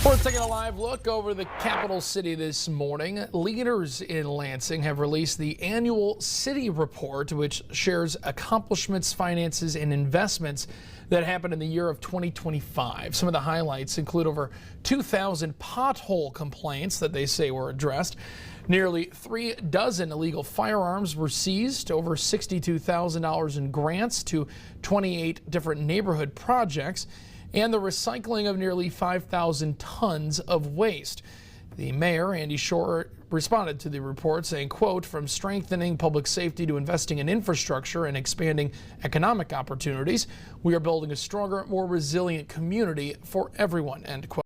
We're taking a live look over the capital city this morning. Leaders in Lansing have released the annual city report, which shares accomplishments, finances, and investments that happened in the year of 2025. Some of the highlights include over 2,000 pothole complaints that they say were addressed. Nearly 36 illegal firearms were seized, over $62,000 in grants to 28 different neighborhood projects, and the recycling of nearly 5,000 tons of waste. The mayor, Schor, responded to the report saying, quote, "From strengthening public safety to investing in infrastructure and expanding economic opportunities, we are building a stronger, more resilient community for everyone," end quote.